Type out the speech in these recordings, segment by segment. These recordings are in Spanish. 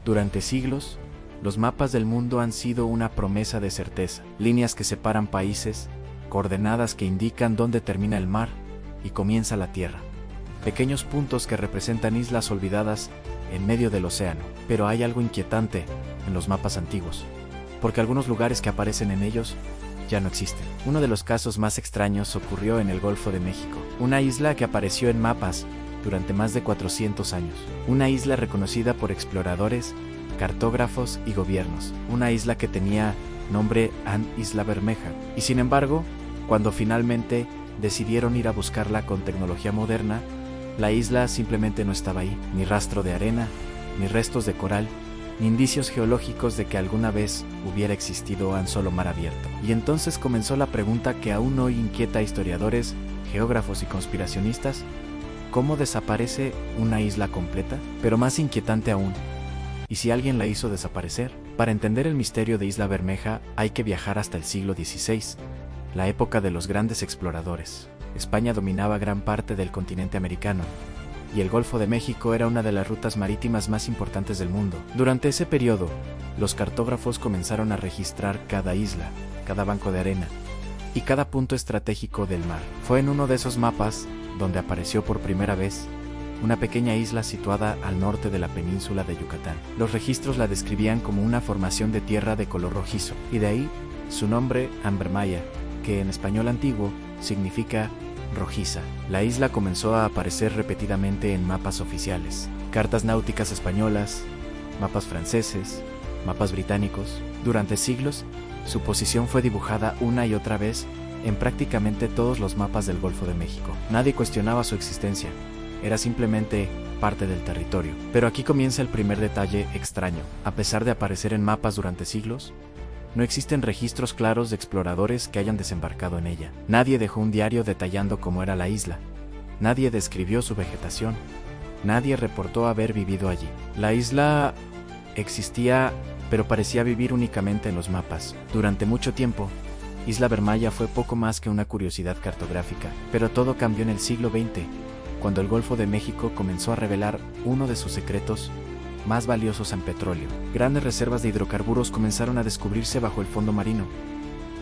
Durante siglos, los mapas del mundo han sido una promesa de certeza, líneas que separan países, coordenadas que indican dónde termina el mar y comienza la tierra. Pequeños puntos que representan islas olvidadas en medio del océano. Pero hay algo inquietante en los mapas antiguos, porque algunos lugares que aparecen en ellos ya no existen. Uno de los casos más extraños ocurrió en el Golfo de México, una isla que apareció en mapas durante más de 400 años. Una isla reconocida por exploradores, cartógrafos y gobiernos. Una isla que tenía nombre Isla Bermeja. Y sin embargo, cuando finalmente decidieron ir a buscarla con tecnología moderna, la isla simplemente no estaba ahí. Ni rastro de arena, ni restos de coral, ni indicios geológicos de que alguna vez hubiera existido un solo mar abierto. Y entonces comenzó la pregunta que aún hoy inquieta a historiadores, geógrafos y conspiracionistas: ¿cómo desaparece una isla completa? Pero más inquietante aún, ¿y si alguien la hizo desaparecer? Para entender el misterio de Isla Bermeja hay que viajar hasta el siglo XVI, la época de los grandes exploradores. España dominaba gran parte del continente americano, y el Golfo de México era una de las rutas marítimas más importantes del mundo. Durante ese periodo, los cartógrafos comenzaron a registrar cada isla, cada banco de arena y cada punto estratégico del mar. Fue en uno de esos mapas donde apareció por primera vez una pequeña isla situada al norte de la península de Yucatán. Los registros la describían como una formación de tierra de color rojizo, y de ahí su nombre Ambermaya, que en español antiguo significa rojiza. La isla comenzó a aparecer repetidamente en mapas oficiales, cartas náuticas españolas, mapas franceses, mapas británicos. Durante siglos, su posición fue dibujada una y otra vez en prácticamente todos los mapas del Golfo de México. Nadie cuestionaba su existencia, era simplemente parte del territorio. Pero aquí comienza el primer detalle extraño. A pesar de aparecer en mapas durante siglos, no existen registros claros de exploradores que hayan desembarcado en ella. Nadie dejó un diario detallando cómo era la isla. Nadie describió su vegetación. Nadie reportó haber vivido allí. La isla existía, pero parecía vivir únicamente en los mapas. Durante mucho tiempo, Isla Bermeja fue poco más que una curiosidad cartográfica. Pero todo cambió en el siglo XX, cuando el Golfo de México comenzó a revelar uno de sus secretos más valiosos en petróleo. Grandes reservas de hidrocarburos comenzaron a descubrirse bajo el fondo marino,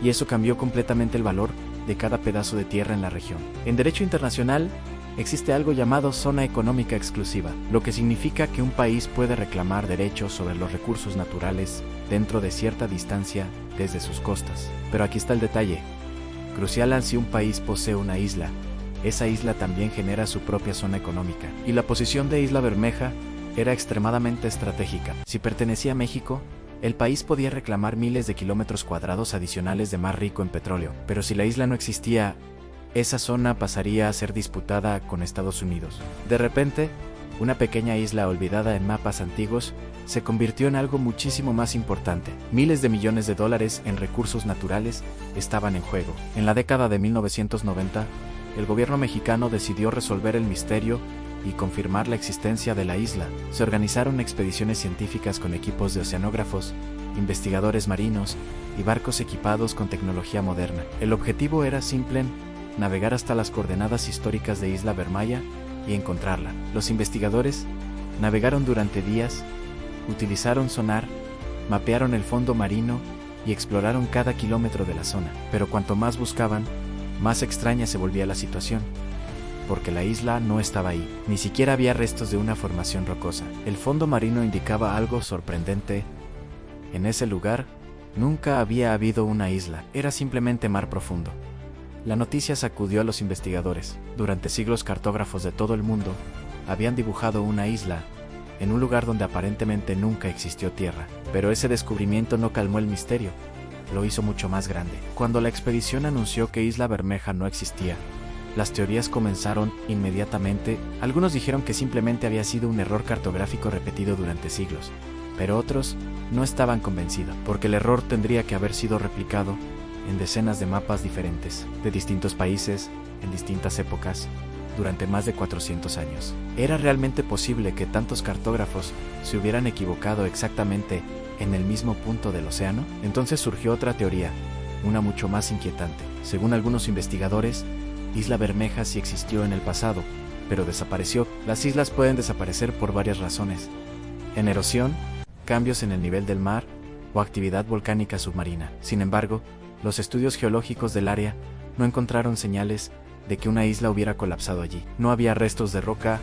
y eso cambió completamente el valor de cada pedazo de tierra en la región. En derecho internacional, existe algo llamado zona económica exclusiva, lo que significa que un país puede reclamar derechos sobre los recursos naturales dentro de cierta distancia desde sus costas. Pero aquí está el detalle crucial: si un país posee una isla, esa isla también genera su propia zona económica, y la posición de Isla Bermeja era extremadamente estratégica. Si pertenecía a México, el país podía reclamar miles de kilómetros cuadrados adicionales de mar rico en petróleo. Pero si la isla no existía, esa zona pasaría a ser disputada con Estados Unidos. De repente, una pequeña isla olvidada en mapas antiguos se convirtió en algo muchísimo más importante. Miles de millones de dólares en recursos naturales estaban en juego. En la década de 1990, el gobierno mexicano decidió resolver el misterio y confirmar la existencia de la isla. Se organizaron expediciones científicas con equipos de oceanógrafos, investigadores marinos y barcos equipados con tecnología moderna. El objetivo era simple: navegar hasta las coordenadas históricas de Isla Bermeja y encontrarla. Los investigadores navegaron durante días, utilizaron sonar, mapearon el fondo marino y exploraron cada kilómetro de la zona. Pero cuanto más buscaban, más extraña se volvía la situación, porque la isla no estaba ahí. Ni siquiera había restos de una formación rocosa. El fondo marino indicaba algo sorprendente. En ese lugar nunca había habido una isla, era simplemente mar profundo. La noticia sacudió a los investigadores. Durante siglos, cartógrafos de todo el mundo habían dibujado una isla en un lugar donde aparentemente nunca existió tierra. Pero ese descubrimiento no calmó el misterio, lo hizo mucho más grande. Cuando la expedición anunció que Isla Bermeja no existía, las teorías comenzaron inmediatamente. Algunos dijeron que simplemente había sido un error cartográfico repetido durante siglos, pero otros no estaban convencidos, porque el error tendría que haber sido replicado en decenas de mapas diferentes, de distintos países, en distintas épocas, durante más de 400 años. ¿Era realmente posible que tantos cartógrafos se hubieran equivocado exactamente en el mismo punto del océano? Entonces surgió otra teoría, una mucho más inquietante. Según algunos investigadores, Isla Bermeja sí existió en el pasado, pero desapareció. Las islas pueden desaparecer por varias razones: en erosión, cambios en el nivel del mar o actividad volcánica submarina. Sin embargo, los estudios geológicos del área no encontraron señales de que una isla hubiera colapsado allí. No había restos de roca,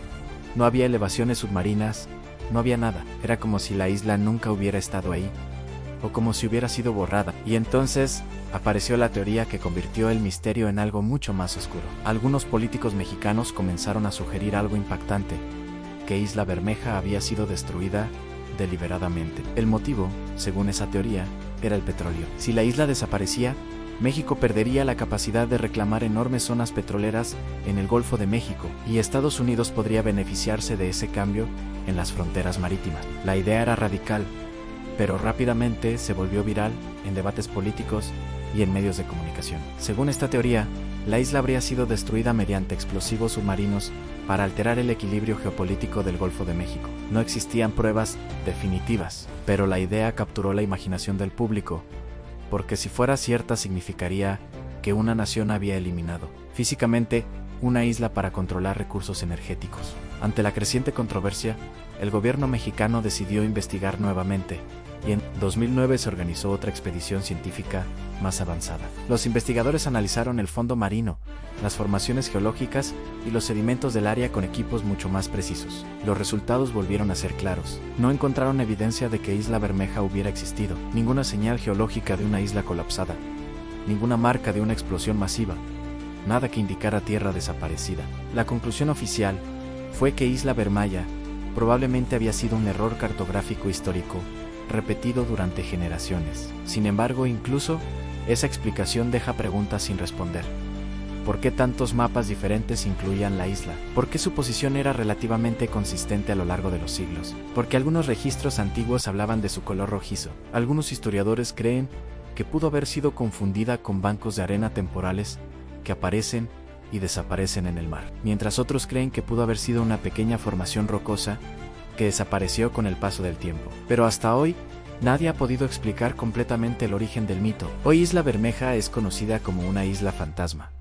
no había elevaciones submarinas, no había nada. Era como si la isla nunca hubiera estado ahí, o como si hubiera sido borrada. Y entonces apareció la teoría que convirtió el misterio en algo mucho más oscuro. Algunos políticos mexicanos comenzaron a sugerir algo impactante, que Isla Bermeja había sido destruida deliberadamente. El motivo, según esa teoría, era el petróleo. Si la isla desaparecía, México perdería la capacidad de reclamar enormes zonas petroleras en el Golfo de México, y Estados Unidos podría beneficiarse de ese cambio en las fronteras marítimas. La idea era radical, pero rápidamente se volvió viral en debates políticos y en medios de comunicación. Según esta teoría, la isla habría sido destruida mediante explosivos submarinos para alterar el equilibrio geopolítico del Golfo de México. No existían pruebas definitivas, pero la idea capturó la imaginación del público, porque si fuera cierta significaría que una nación había eliminado físicamente una isla para controlar recursos energéticos. Ante la creciente controversia, el gobierno mexicano decidió investigar nuevamente, y en 2009 se organizó otra expedición científica más avanzada. Los investigadores analizaron el fondo marino, las formaciones geológicas y los sedimentos del área con equipos mucho más precisos. Los resultados volvieron a ser claros. No encontraron evidencia de que Isla Bermeja hubiera existido, ninguna señal geológica de una isla colapsada, ninguna marca de una explosión masiva, nada que indicara tierra desaparecida. La conclusión oficial fue que Isla Bermeja probablemente había sido un error cartográfico histórico, repetido durante generaciones. Sin embargo, incluso esa explicación deja preguntas sin responder. ¿Por qué tantos mapas diferentes incluían la isla? ¿Por qué su posición era relativamente consistente a lo largo de los siglos? Porque algunos registros antiguos hablaban de su color rojizo. Algunos historiadores creen que pudo haber sido confundida con bancos de arena temporales que aparecen y desaparecen en el mar, mientras otros creen que pudo haber sido una pequeña formación rocosa que desapareció con el paso del tiempo. Pero hasta hoy, nadie ha podido explicar completamente el origen del mito. Hoy Isla Bermeja es conocida como una isla fantasma,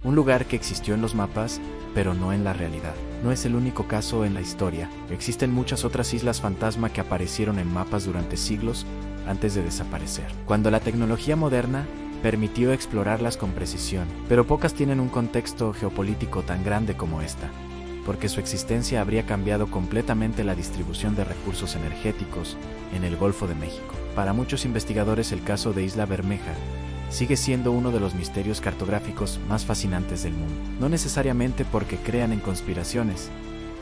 un lugar que existió en los mapas, pero no en la realidad. No es el único caso en la historia. Existen muchas otras islas fantasma que aparecieron en mapas durante siglos antes de desaparecer, cuando la tecnología moderna permitió explorarlas con precisión, pero pocas tienen un contexto geopolítico tan grande como esta, porque su existencia habría cambiado completamente la distribución de recursos energéticos en el Golfo de México. Para muchos investigadores, el caso de Isla Bermeja sigue siendo uno de los misterios cartográficos más fascinantes del mundo, no necesariamente porque crean en conspiraciones,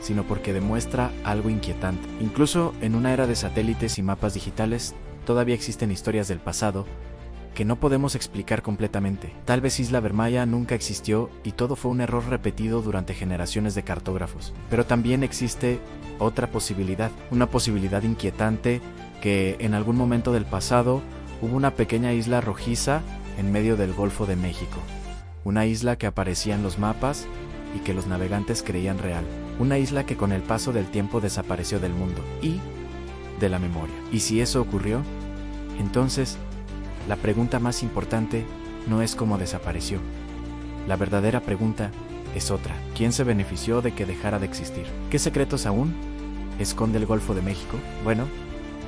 sino porque demuestra algo inquietante. Incluso en una era de satélites y mapas digitales, todavía existen historias del pasado que no podemos explicar completamente. Tal vez Isla Bermeja nunca existió y todo fue un error repetido durante generaciones de cartógrafos. Pero también existe otra posibilidad, una posibilidad inquietante, que en algún momento del pasado hubo una pequeña isla rojiza en medio del Golfo de México. Una isla que aparecía en los mapas y que los navegantes creían real. Una isla que con el paso del tiempo desapareció del mundo y de la memoria. ¿Y si eso ocurrió? Entonces, la pregunta más importante no es cómo desapareció. La verdadera pregunta es otra. ¿Quién se benefició de que dejara de existir? ¿Qué secretos aún esconde el Golfo de México? Bueno,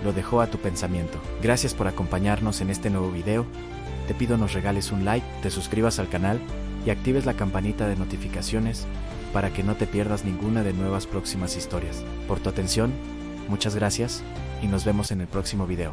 lo dejo a tu pensamiento. Gracias por acompañarnos en este nuevo video. Te pido nos regales un like, te suscribas al canal y actives la campanita de notificaciones para que no te pierdas ninguna de nuevas próximas historias. Por tu atención, muchas gracias y nos vemos en el próximo video.